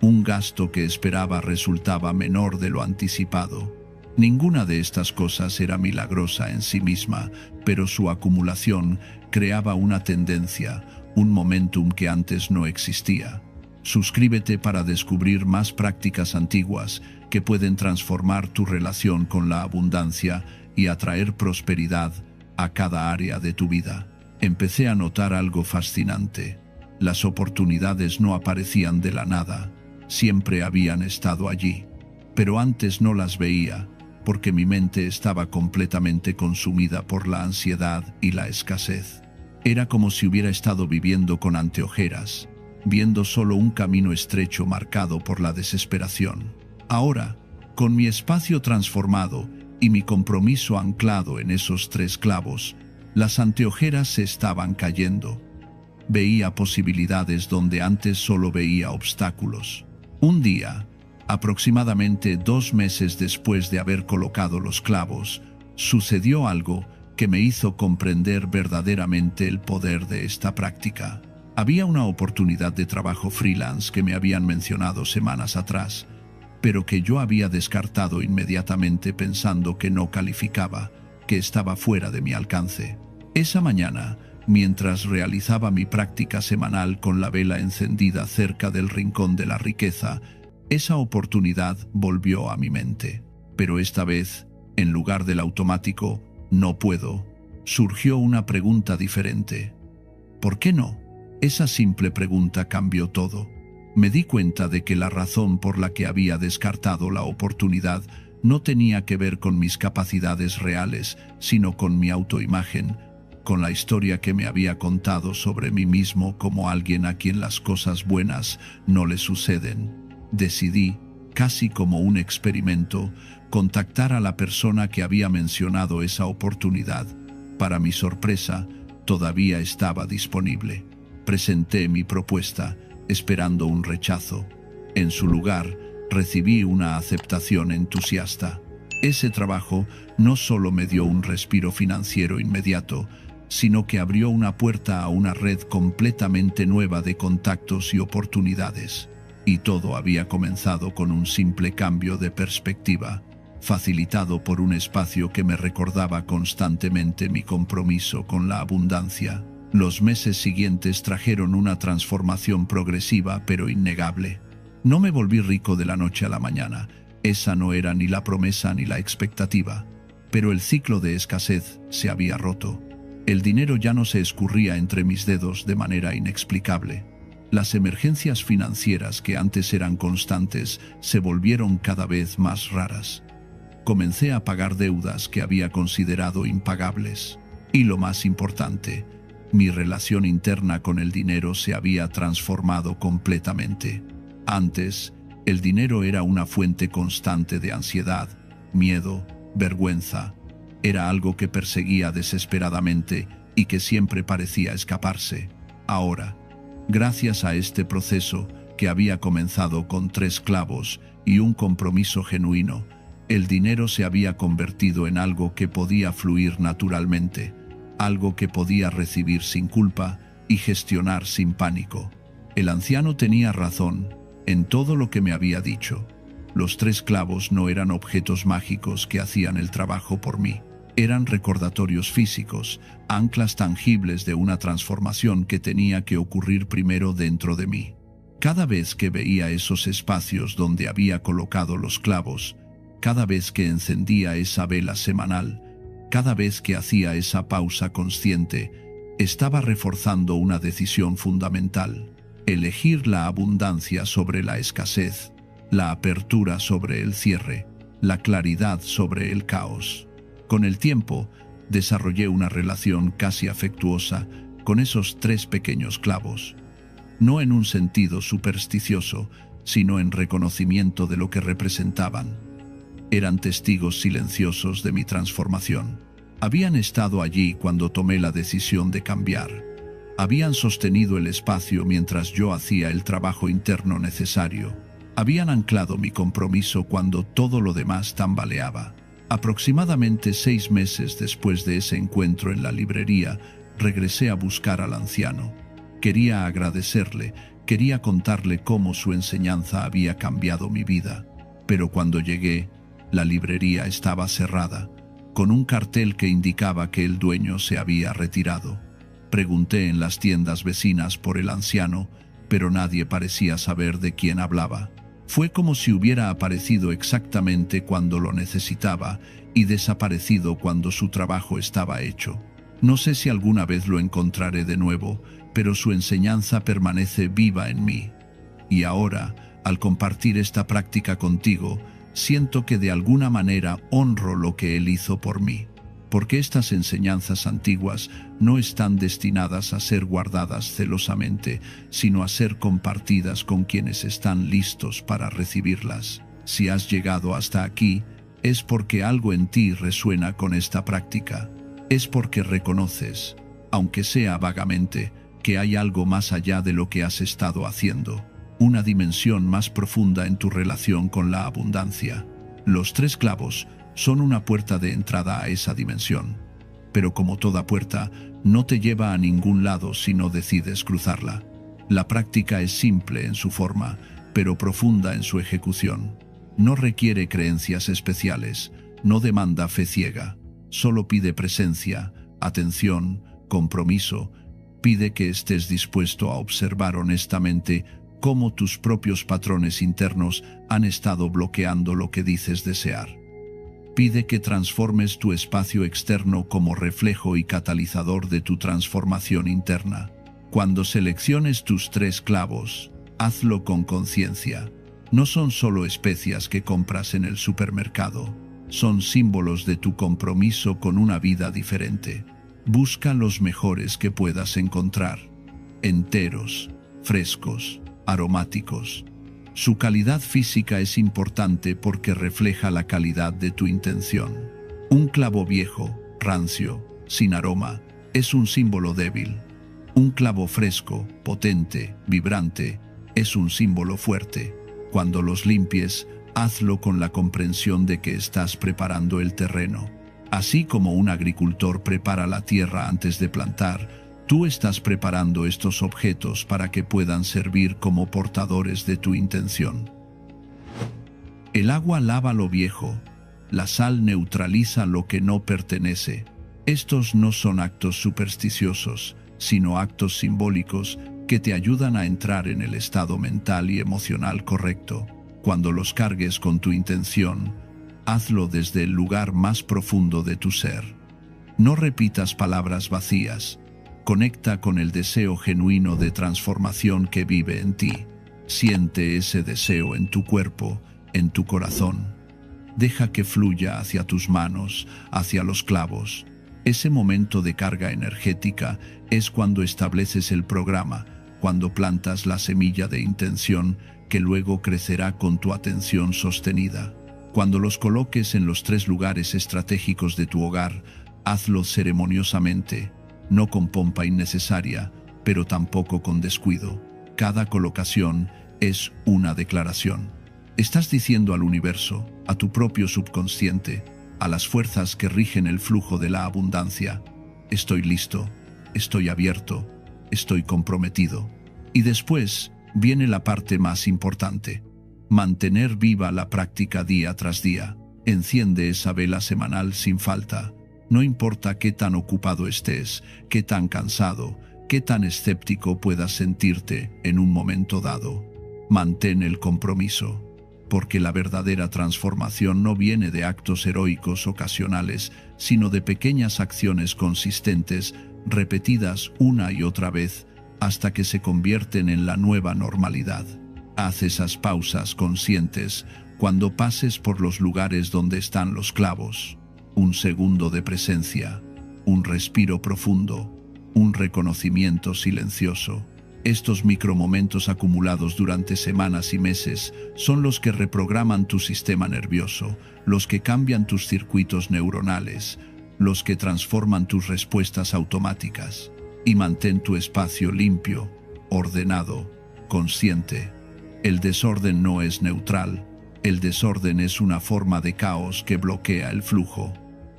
Un gasto que esperaba resultaba menor de lo anticipado. Ninguna de estas cosas era milagrosa en sí misma, pero su acumulación creaba una tendencia, un momentum que antes no existía. Suscríbete para descubrir más prácticas antiguas que pueden transformar tu relación con la abundancia y atraer prosperidad a cada área de tu vida. Empecé a notar algo fascinante. Las oportunidades no aparecían de la nada, siempre habían estado allí, pero antes no las veía, porque mi mente estaba completamente consumida por la ansiedad y la escasez. Era como si hubiera estado viviendo con anteojeras, viendo solo un camino estrecho marcado por la desesperación. Ahora, con mi espacio transformado y mi compromiso anclado en esos 3 clavos, las anteojeras se estaban cayendo. Veía posibilidades donde antes solo veía obstáculos. Un día, aproximadamente 2 meses después de haber colocado los clavos, sucedió algo que me hizo comprender verdaderamente el poder de esta práctica. Había una oportunidad de trabajo freelance que me habían mencionado semanas atrás, pero que yo había descartado inmediatamente pensando que no calificaba, que estaba fuera de mi alcance. Esa mañana, mientras realizaba mi práctica semanal con la vela encendida cerca del rincón de la riqueza, esa oportunidad volvió a mi mente. Pero esta vez, en lugar del automático «no puedo», surgió una pregunta diferente. ¿Por qué no? Esa simple pregunta cambió todo. Me di cuenta de que la razón por la que había descartado la oportunidad no tenía que ver con mis capacidades reales, sino con mi autoimagen, con la historia que me había contado sobre mí mismo como alguien a quien las cosas buenas no le suceden. Decidí, casi como un experimento, contactar a la persona que había mencionado esa oportunidad. Para mi sorpresa, todavía estaba disponible. Presenté mi propuesta, esperando un rechazo. En su lugar, recibí una aceptación entusiasta. Ese trabajo no solo me dio un respiro financiero inmediato, sino que abrió una puerta a una red completamente nueva de contactos y oportunidades. Y todo había comenzado con un simple cambio de perspectiva, facilitado por un espacio que me recordaba constantemente mi compromiso con la abundancia. Los meses siguientes trajeron una transformación progresiva pero innegable. No me volví rico de la noche a la mañana. Esa no era ni la promesa ni la expectativa. Pero el ciclo de escasez se había roto. El dinero ya no se escurría entre mis dedos de manera inexplicable. Las emergencias financieras que antes eran constantes se volvieron cada vez más raras. Comencé a pagar deudas que había considerado impagables. Y lo más importante, mi relación interna con el dinero se había transformado completamente. Antes, el dinero era una fuente constante de ansiedad, miedo, vergüenza. Era algo que perseguía desesperadamente y que siempre parecía escaparse. Ahora, gracias a este proceso que había comenzado con 3 clavos y un compromiso genuino, el dinero se había convertido en algo que podía fluir naturalmente, algo que podía recibir sin culpa y gestionar sin pánico. El anciano tenía razón en todo lo que me había dicho. Los 3 clavos no eran objetos mágicos que hacían el trabajo por mí. Eran recordatorios físicos, anclas tangibles de una transformación que tenía que ocurrir primero dentro de mí. Cada vez que veía esos espacios donde había colocado los clavos, cada vez que encendía esa vela semanal, cada vez que hacía esa pausa consciente, estaba reforzando una decisión fundamental: elegir la abundancia sobre la escasez, la apertura sobre el cierre, la claridad sobre el caos. Con el tiempo, desarrollé una relación casi afectuosa con esos 3 pequeños clavos. No en un sentido supersticioso, sino en reconocimiento de lo que representaban. Eran testigos silenciosos de mi transformación. Habían estado allí cuando tomé la decisión de cambiar. Habían sostenido el espacio mientras yo hacía el trabajo interno necesario. Habían anclado mi compromiso cuando todo lo demás tambaleaba. Aproximadamente 6 meses después de ese encuentro en la librería, regresé a buscar al anciano. Quería agradecerle, quería contarle cómo su enseñanza había cambiado mi vida. Pero cuando llegué, La librería estaba cerrada, con un cartel que indicaba que el dueño se había retirado. Pregunté en las tiendas vecinas por el anciano, pero nadie parecía saber de quién hablaba. Fue como si hubiera aparecido exactamente cuando lo necesitaba y desaparecido cuando su trabajo estaba hecho. No sé si alguna vez lo encontraré de nuevo, pero su enseñanza permanece viva en mí. Y ahora, al compartir esta práctica contigo, siento que de alguna manera honro lo que él hizo por mí, porque estas enseñanzas antiguas no están destinadas a ser guardadas celosamente, sino a ser compartidas con quienes están listos para recibirlas. Si has llegado hasta aquí, es porque algo en ti resuena con esta práctica. Es porque reconoces, aunque sea vagamente, que hay algo más allá de lo que has estado haciendo, una dimensión más profunda en tu relación con la abundancia. Los 3 clavos son una puerta de entrada a esa dimensión, pero como toda puerta, no te lleva a ningún lado si no decides cruzarla. La práctica es simple en su forma, pero profunda en su ejecución. No requiere creencias especiales, no demanda fe ciega, solo pide presencia, atención, compromiso. Pide que estés dispuesto a observar honestamente cómo tus propios patrones internos han estado bloqueando lo que dices desear. Pide que transformes tu espacio externo como reflejo y catalizador de tu transformación interna. Cuando selecciones tus 3 clavos, hazlo con conciencia. No son solo especias que compras en el supermercado, son símbolos de tu compromiso con una vida diferente. Busca los mejores que puedas encontrar, enteros, frescos, aromáticos. Su calidad física es importante porque refleja la calidad de tu intención. Un clavo viejo, rancio, sin aroma, es un símbolo débil. Un clavo fresco, potente, vibrante, es un símbolo fuerte. Cuando los limpies, hazlo con la comprensión de que estás preparando el terreno. Así como un agricultor prepara la tierra antes de plantar, tú estás preparando estos objetos para que puedan servir como portadores de tu intención. El agua lava lo viejo, la sal neutraliza lo que no pertenece. Estos no son actos supersticiosos, sino actos simbólicos que te ayudan a entrar en el estado mental y emocional correcto. Cuando los cargues con tu intención, hazlo desde el lugar más profundo de tu ser. No repitas palabras vacías. Conecta con el deseo genuino de transformación que vive en ti. Siente ese deseo en tu cuerpo, en tu corazón. Deja que fluya hacia tus manos, hacia los clavos. Ese momento de carga energética es cuando estableces el programa, cuando plantas la semilla de intención que luego crecerá con tu atención sostenida. Cuando los coloques en los 3 lugares estratégicos de tu hogar, hazlo ceremoniosamente, no con pompa innecesaria, pero tampoco con descuido. Cada colocación es una declaración. Estás diciendo al universo, a tu propio subconsciente, a las fuerzas que rigen el flujo de la abundancia: estoy listo, estoy abierto, estoy comprometido. Y después viene la parte más importante: mantener viva la práctica día tras día. Enciende esa vela semanal sin falta. No importa qué tan ocupado estés, qué tan cansado, qué tan escéptico puedas sentirte en un momento dado. Mantén el compromiso, porque la verdadera transformación no viene de actos heroicos ocasionales, sino de pequeñas acciones consistentes, repetidas una y otra vez, hasta que se convierten en la nueva normalidad. Haz esas pausas conscientes cuando pases por los lugares donde están los clavos. Un segundo de presencia, un respiro profundo, un reconocimiento silencioso. Estos micromomentos acumulados durante semanas y meses son los que reprograman tu sistema nervioso, los que cambian tus circuitos neuronales, los que transforman tus respuestas automáticas. Y mantén tu espacio limpio, ordenado, consciente. El desorden no es neutral. El desorden es una forma de caos que bloquea el flujo.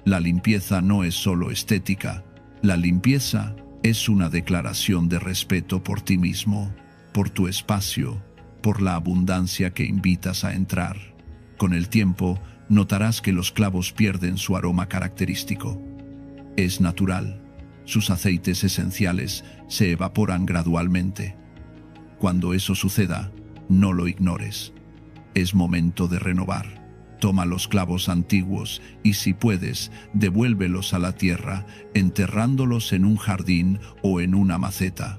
La limpieza no es solo estética. La limpieza es una declaración de respeto por ti mismo, por tu espacio, por la abundancia que invitas a entrar. Con el tiempo, notarás que los clavos pierden su aroma característico. Es natural. Sus aceites esenciales se evaporan gradualmente. Cuando eso suceda, no lo ignores. Es momento de renovar. Toma los clavos antiguos y, si puedes, devuélvelos a la tierra, enterrándolos en un jardín o en una maceta.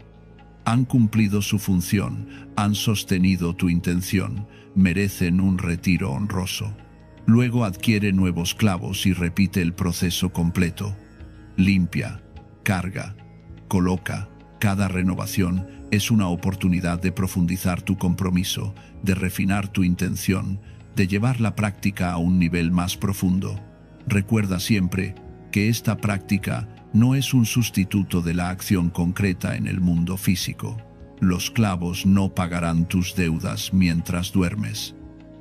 Han cumplido su función, han sostenido tu intención, merecen un retiro honroso. Luego adquiere nuevos clavos y repite el proceso completo. Limpia, carga, coloca. Cada renovación es una oportunidad de profundizar tu compromiso, de refinar tu intención, de llevar la práctica a un nivel más profundo. Recuerda siempre que esta práctica no es un sustituto de la acción concreta en el mundo físico. Los clavos no pagarán tus deudas mientras duermes.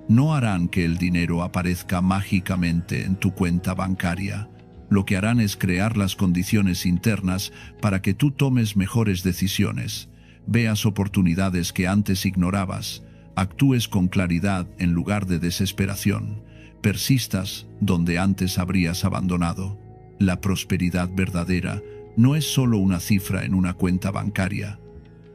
No harán que el dinero aparezca mágicamente en tu cuenta bancaria. Lo que harán es crear las condiciones internas para que tú tomes mejores decisiones, veas oportunidades que antes ignorabas, actúes con claridad en lugar de desesperación, persistas donde antes habrías abandonado. La prosperidad verdadera no es solo una cifra en una cuenta bancaria,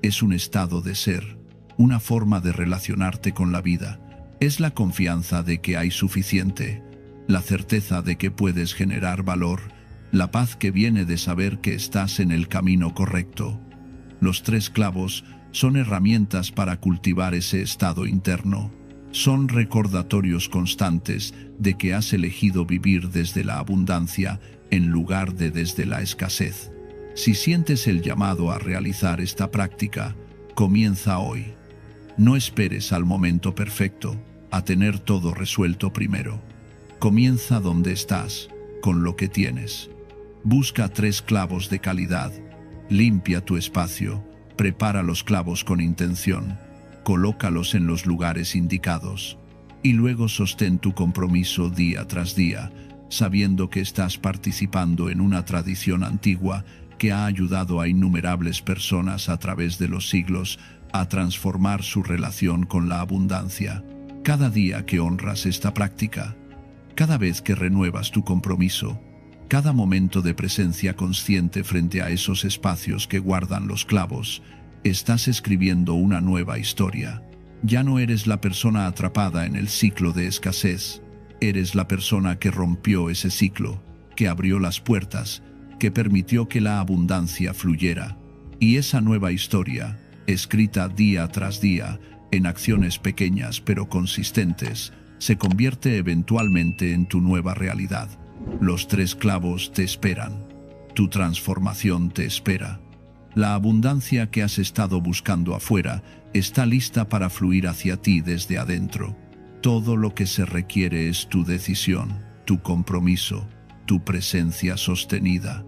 es un estado de ser, una forma de relacionarte con la vida. Es la confianza de que hay suficiente, la certeza de que puedes generar valor, la paz que viene de saber que estás en el camino correcto. Los 3 clavos son herramientas para cultivar ese estado interno. Son recordatorios constantes de que has elegido vivir desde la abundancia en lugar de desde la escasez. Si sientes el llamado a realizar esta práctica, comienza hoy. No esperes al momento perfecto, a tener todo resuelto primero. Comienza donde estás, con lo que tienes. Busca 3 clavos de calidad. Limpia tu espacio. Prepara los clavos con intención, colócalos en los lugares indicados y luego sostén tu compromiso día tras día, sabiendo que estás participando en una tradición antigua que ha ayudado a innumerables personas a través de los siglos a transformar su relación con la abundancia. Cada día que honras esta práctica, cada vez que renuevas tu compromiso, cada momento de presencia consciente frente a esos espacios que guardan los clavos, estás escribiendo una nueva historia. Ya no eres la persona atrapada en el ciclo de escasez, eres la persona que rompió ese ciclo, que abrió las puertas, que permitió que la abundancia fluyera. Y esa nueva historia, escrita día tras día, en acciones pequeñas pero consistentes, se convierte eventualmente en tu nueva realidad. Los 3 clavos te esperan. Tu transformación te espera. La abundancia que has estado buscando afuera está lista para fluir hacia ti desde adentro. Todo lo que se requiere es tu decisión, tu compromiso, tu presencia sostenida.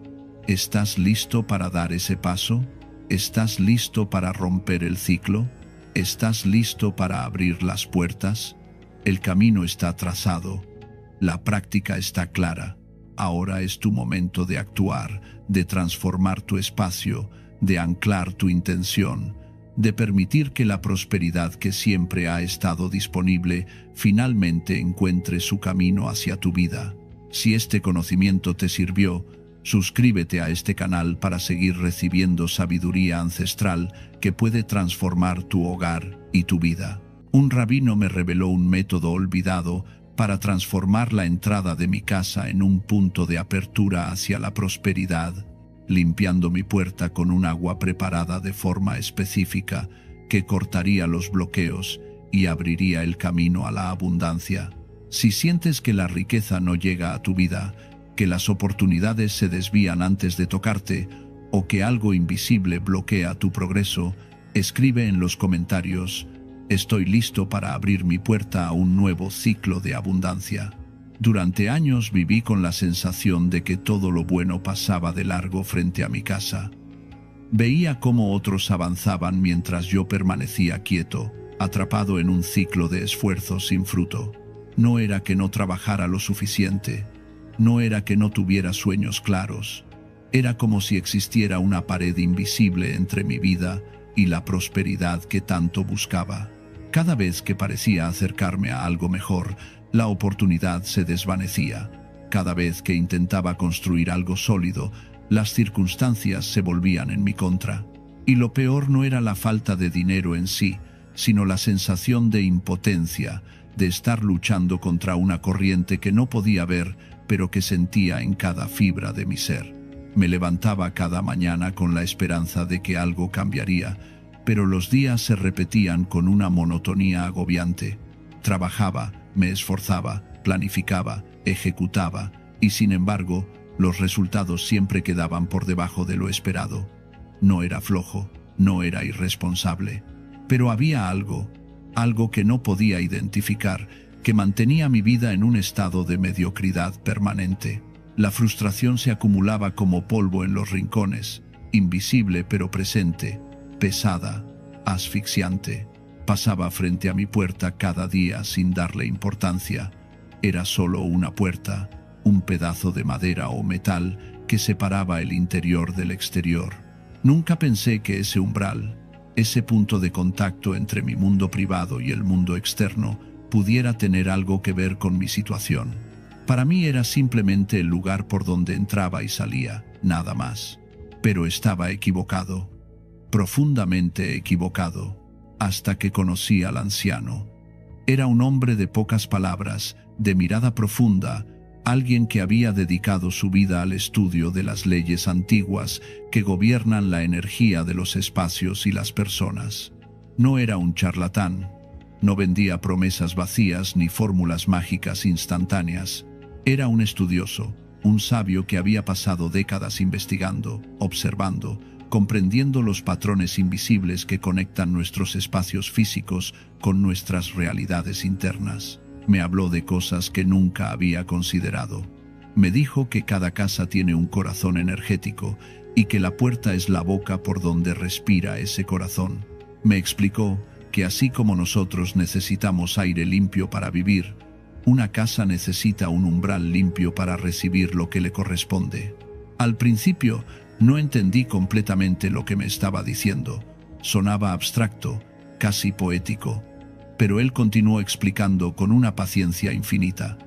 ¿Estás listo para dar ese paso? ¿Estás listo para romper el ciclo? ¿Estás listo para abrir las puertas? El camino está trazado. La práctica está clara. Ahora es tu momento de actuar, de transformar tu espacio, de anclar tu intención, de permitir que la prosperidad que siempre ha estado disponible finalmente encuentre su camino hacia tu vida. Si este conocimiento te sirvió, suscríbete a este canal para seguir recibiendo sabiduría ancestral que puede transformar tu hogar y tu vida. Un rabino me reveló un método olvidado para transformar la entrada de mi casa en un punto de apertura hacia la prosperidad, limpiando mi puerta con un agua preparada de forma específica que cortaría los bloqueos y abriría el camino a la abundancia. Si sientes que la riqueza no llega a tu vida, que las oportunidades se desvían antes de tocarte o que algo invisible bloquea tu progreso, escribe en los comentarios: estoy listo para abrir mi puerta a un nuevo ciclo de abundancia. Durante años viví con la sensación de que todo lo bueno pasaba de largo frente a mi casa. Veía cómo otros avanzaban mientras yo permanecía quieto, atrapado en un ciclo de esfuerzo sin fruto. No era que no trabajara lo suficiente, no era que no tuviera sueños claros. Era como si existiera una pared invisible entre mi vida y la prosperidad que tanto buscaba. Cada vez que parecía acercarme a algo mejor, La oportunidad se desvanecía. Cada vez que intentaba construir algo sólido, las circunstancias se volvían en mi contra. Y lo peor no era la falta de dinero en sí, sino la sensación de impotencia, de estar luchando contra una corriente que no podía ver, pero que sentía en cada fibra de mi ser. Me levantaba cada mañana con la esperanza de que algo cambiaría, pero los días se repetían con una monotonía agobiante. Trabajaba, me esforzaba, planificaba, ejecutaba, y sin embargo, los resultados siempre quedaban por debajo de lo esperado. No era flojo, no era irresponsable, pero había algo que no podía identificar, que mantenía mi vida en un estado de mediocridad permanente. La frustración se acumulaba como polvo en los rincones, invisible pero presente, pesada, asfixiante. Pasaba frente a mi puerta cada día sin darle importancia. Era solo una puerta, un pedazo de madera o metal que separaba el interior del exterior. Nunca pensé que ese umbral, ese punto de contacto entre mi mundo privado y el mundo externo, pudiera tener algo que ver con mi situación. Para mí era simplemente el lugar por donde entraba y salía, nada más. Pero estaba equivocado, profundamente equivocado, hasta que conocí al anciano. Era un hombre de pocas palabras, de mirada profunda, alguien que había dedicado su vida al estudio de las leyes antiguas que gobiernan la energía de los espacios y las personas. No era un charlatán, no vendía promesas vacías ni fórmulas mágicas instantáneas. Era un estudioso, un sabio que había pasado décadas investigando, observando, comprendiendo los patrones invisibles que conectan nuestros espacios físicos con nuestras realidades internas. Me habló de cosas que nunca había considerado. Me dijo que cada casa tiene un corazón energético y que la puerta es la boca por donde respira ese corazón. Me explicó que así como nosotros necesitamos aire limpio para vivir, una casa necesita un umbral limpio para recibir lo que le corresponde. Al principio, no entendí completamente lo que me estaba diciendo. Sonaba abstracto, casi poético. Pero él continuó explicando con una paciencia infinita.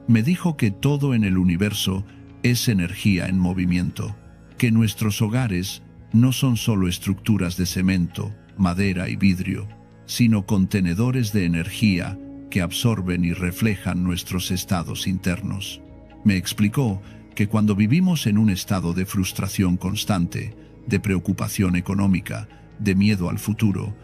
Me dijo que todo en el universo es energía en movimiento, que nuestros hogares no son solo estructuras de cemento, madera y vidrio, sino contenedores de energía que absorben y reflejan nuestros estados internos. Me explicó que cuando vivimos en un estado de frustración constante, de preocupación económica, de miedo al futuro,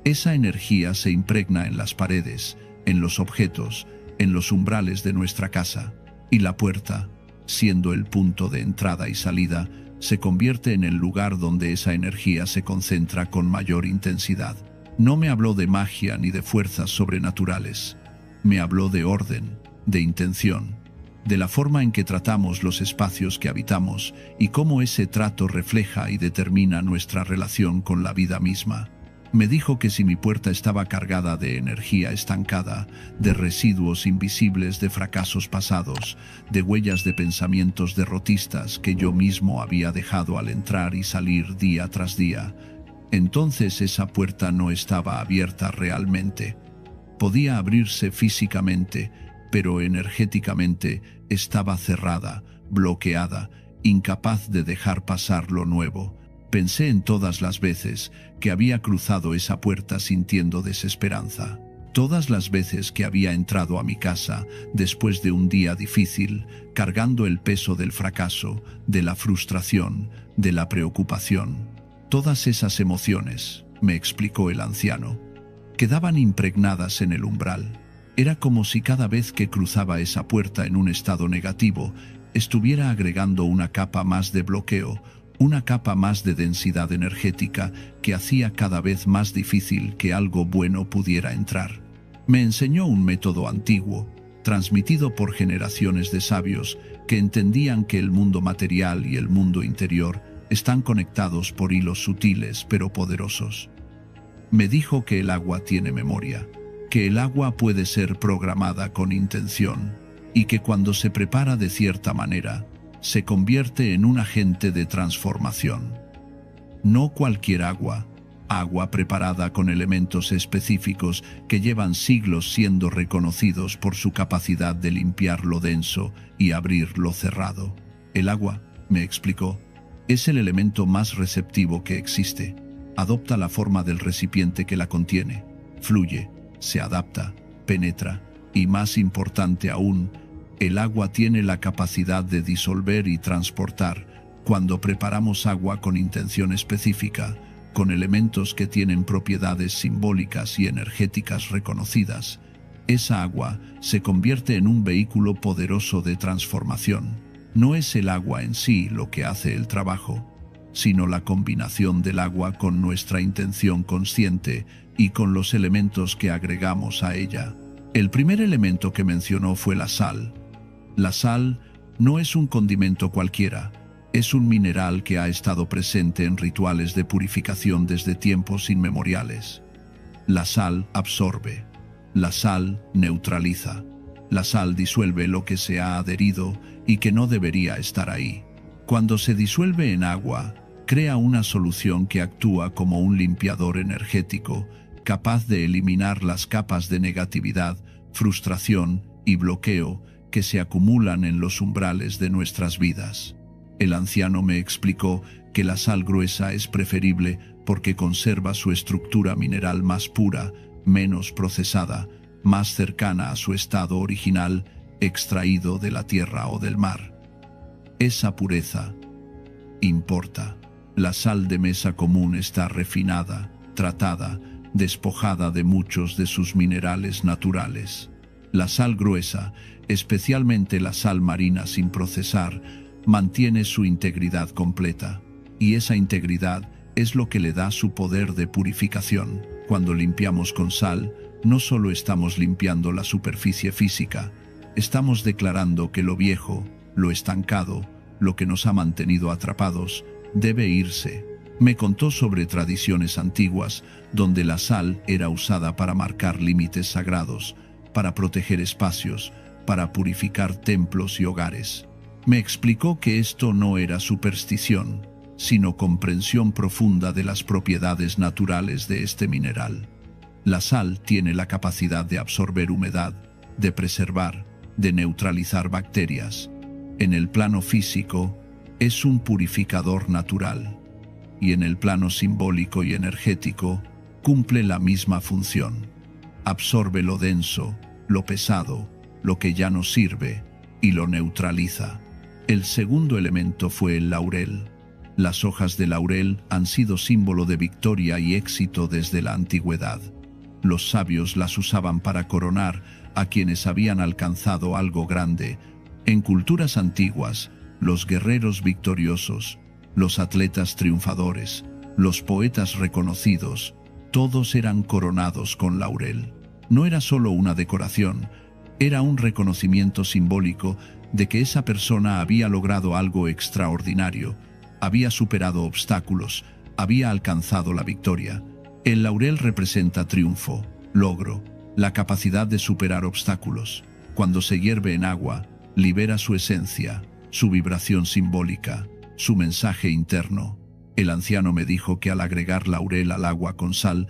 esa energía se impregna en las paredes, en los objetos, en los umbrales de nuestra casa, y la puerta, siendo el punto de entrada y salida, se convierte en el lugar donde esa energía se concentra con mayor intensidad. No me habló de magia ni de fuerzas sobrenaturales. Me habló de orden, de intención, de la forma en que tratamos los espacios que habitamos y cómo ese trato refleja y determina nuestra relación con la vida misma. Me dijo que si mi puerta estaba cargada de energía estancada, de residuos invisibles de fracasos pasados, de huellas de pensamientos derrotistas que yo mismo había dejado al entrar y salir día tras día, entonces esa puerta no estaba abierta realmente. Podía abrirse físicamente, pero energéticamente estaba cerrada, bloqueada, incapaz de dejar pasar lo nuevo. Pensé en todas las veces que había cruzado esa puerta sintiendo desesperanza. Todas las veces que había entrado a mi casa después de un día difícil, cargando el peso del fracaso, de la frustración, de la preocupación. Todas esas emociones, me explicó el anciano, quedaban impregnadas en el umbral. Era como si cada vez que cruzaba esa puerta en un estado negativo, estuviera agregando una capa más de bloqueo, una capa más de densidad energética que hacía cada vez más difícil que algo bueno pudiera entrar. Me enseñó un método antiguo, transmitido por generaciones de sabios que entendían que el mundo material y el mundo interior están conectados por hilos sutiles pero poderosos. Me dijo que el agua tiene memoria, que el agua puede ser programada con intención y que cuando se prepara de cierta manera, se convierte en un agente de transformación. No cualquier agua, agua preparada con elementos específicos que llevan siglos siendo reconocidos por su capacidad de limpiar lo denso y abrir lo cerrado. El agua, me explicó, es el elemento más receptivo que existe. Adopta la forma del recipiente que la contiene, fluye, se adapta, penetra y, más importante aún, el agua tiene la capacidad de disolver y transportar. Cuando preparamos agua con intención específica, con elementos que tienen propiedades simbólicas y energéticas reconocidas, esa agua se convierte en un vehículo poderoso de transformación. No es el agua en sí lo que hace el trabajo, sino la combinación del agua con nuestra intención consciente y con los elementos que agregamos a ella. El primer elemento que mencionó fue la sal. La sal no es un condimento cualquiera, es un mineral que ha estado presente en rituales de purificación desde tiempos inmemoriales. La sal absorbe, la sal neutraliza, la sal disuelve lo que se ha adherido y que no debería estar ahí. Cuando se disuelve en agua, crea una solución que actúa como un limpiador energético, capaz de eliminar las capas de negatividad, frustración y bloqueo que se acumulan en los umbrales de nuestras vidas. El anciano me explicó que la sal gruesa es preferible porque conserva su estructura mineral más pura, menos procesada, más cercana a su estado original, extraído de la tierra o del mar. Esa pureza importa. La sal de mesa común está refinada, tratada, despojada de muchos de sus minerales naturales. La sal gruesa, especialmente la sal marina sin procesar, mantiene su integridad completa, y esa integridad es lo que le da su poder de purificación. Cuando limpiamos con sal, no solo estamos limpiando la superficie física, estamos declarando que lo viejo, lo estancado, lo que nos ha mantenido atrapados, debe irse. Me contó sobre tradiciones antiguas donde la sal era usada para marcar límites sagrados, para proteger espacios, para purificar templos y hogares. Me explicó que esto no era superstición, sino comprensión profunda de las propiedades naturales de este mineral. La sal tiene la capacidad de absorber humedad, de preservar, de neutralizar bacterias. En el plano físico, es un purificador natural, y en el plano simbólico y energético, cumple la misma función. Absorbe lo denso, lo pesado, lo que ya no sirve, y lo neutraliza. El segundo elemento fue el laurel. Las hojas de laurel han sido símbolo de victoria y éxito desde la antigüedad. Los sabios las usaban para coronar a quienes habían alcanzado algo grande. En culturas antiguas, los guerreros victoriosos, los atletas triunfadores, los poetas reconocidos, todos eran coronados con laurel. No era solo una decoración, era un reconocimiento simbólico de que esa persona había logrado algo extraordinario, había superado obstáculos, había alcanzado la victoria. El laurel representa triunfo, logro, la capacidad de superar obstáculos. Cuando se hierve en agua, libera su esencia, su vibración simbólica, su mensaje interno. El anciano me dijo que al agregar laurel al agua con sal,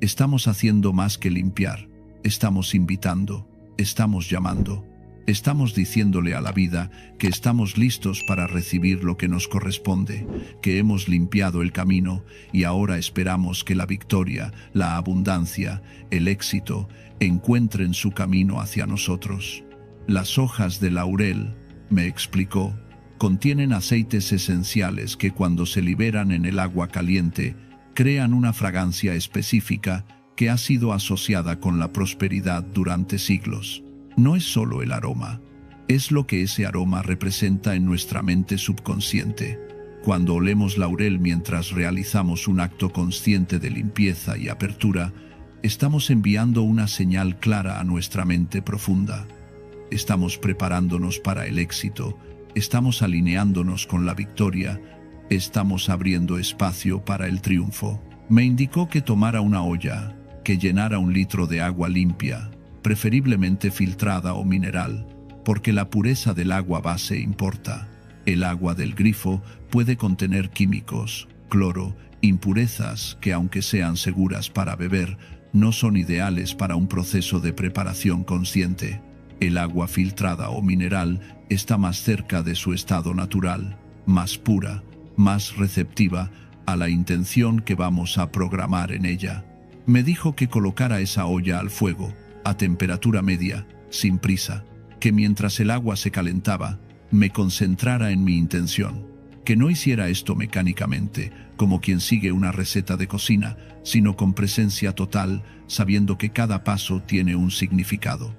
estamos haciendo más que limpiar, estamos invitando, estamos llamando, estamos diciéndole a la vida que estamos listos para recibir lo que nos corresponde, que hemos limpiado el camino y ahora esperamos que la victoria, la abundancia, el éxito encuentren su camino hacia nosotros. Las hojas de laurel, me explicó, contienen aceites esenciales que cuando se liberan en el agua caliente, crean una fragancia específica que ha sido asociada con la prosperidad durante siglos. No es solo el aroma, es lo que ese aroma representa en nuestra mente subconsciente. Cuando olemos laurel mientras realizamos un acto consciente de limpieza y apertura, estamos enviando una señal clara a nuestra mente profunda. Estamos preparándonos para el éxito, estamos alineándonos con la victoria, estamos abriendo espacio para el triunfo. Me indicó que tomara una olla, que llenara 1 litro de agua limpia, preferiblemente filtrada o mineral, porque la pureza del agua base importa. El agua del grifo puede contener químicos, cloro, impurezas que, aunque sean seguras para beber, no son ideales para un proceso de preparación consciente. El agua filtrada o mineral está más cerca de su estado natural, más pura, más receptiva a la intención que vamos a programar en ella. Me dijo que colocara esa olla al fuego, a temperatura media, sin prisa, que mientras el agua se calentaba, me concentrara en mi intención, que no hiciera esto mecánicamente, como quien sigue una receta de cocina, sino con presencia total, sabiendo que cada paso tiene un significado.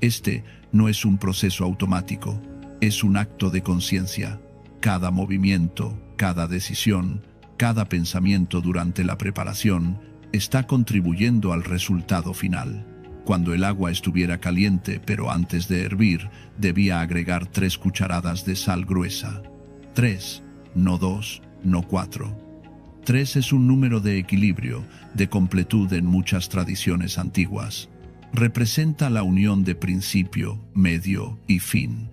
Este no es un proceso automático, es un acto de conciencia. Cada movimiento, cada decisión, cada pensamiento durante la preparación está contribuyendo al resultado final. Cuando el agua estuviera caliente, pero antes de hervir, debía agregar 3 cucharadas de sal gruesa. 3, no 2, no 4. 3 es un número de equilibrio, de completud en muchas tradiciones antiguas. Representa la unión de principio, medio y fin.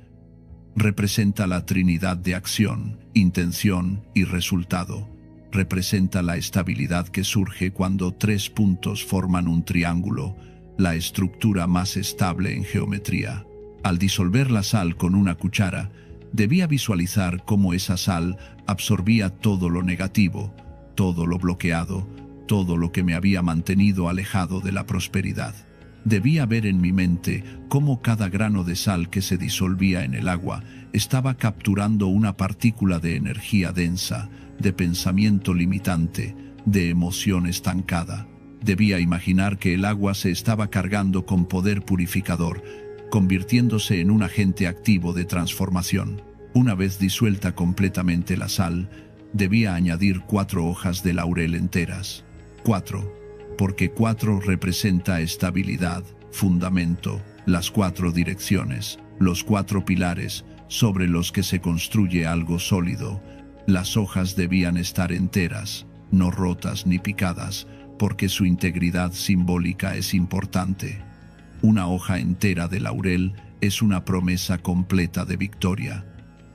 Representa la trinidad de acción, intención y resultado. Representa la estabilidad que surge cuando 3 puntos forman un triángulo, la estructura más estable en geometría. Al disolver la sal con una cuchara, debía visualizar cómo esa sal absorbía todo lo negativo, todo lo bloqueado, todo lo que me había mantenido alejado de la prosperidad. Debía ver en mi mente cómo cada grano de sal que se disolvía en el agua estaba capturando una partícula de energía densa, de pensamiento limitante, de emoción estancada. Debía imaginar que el agua se estaba cargando con poder purificador, convirtiéndose en un agente activo de transformación. Una vez disuelta completamente la sal, debía añadir 4 hojas de laurel enteras. 4, porque 4 representa estabilidad, fundamento, las 4 direcciones, los 4 pilares sobre los que se construye algo sólido. Las hojas debían estar enteras, no rotas ni picadas, porque su integridad simbólica es importante. Una hoja entera de laurel es una promesa completa de victoria.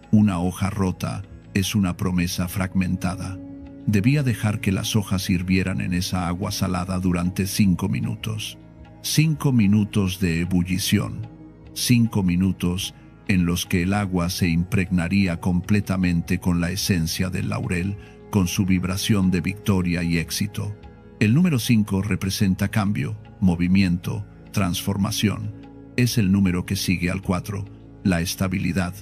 Una hoja rota es una promesa fragmentada. Debía dejar que las hojas hirvieran en esa agua salada durante 5 minutos. 5 minutos de ebullición. 5 minutos en los que el agua se impregnaría completamente con la esencia del laurel, con su vibración de victoria y éxito. El número 5 representa cambio, movimiento, transformación. Es el número que sigue al 4, la estabilidad,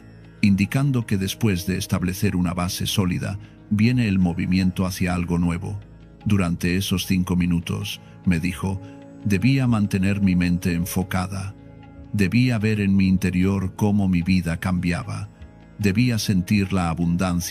indicando que después de establecer una base sólida, viene el movimiento hacia algo nuevo. Durante esos 5 minutos, me dijo, debía mantener mi mente enfocada. Debía ver en mi interior cómo mi vida cambiaba. Debía sentir la abundancia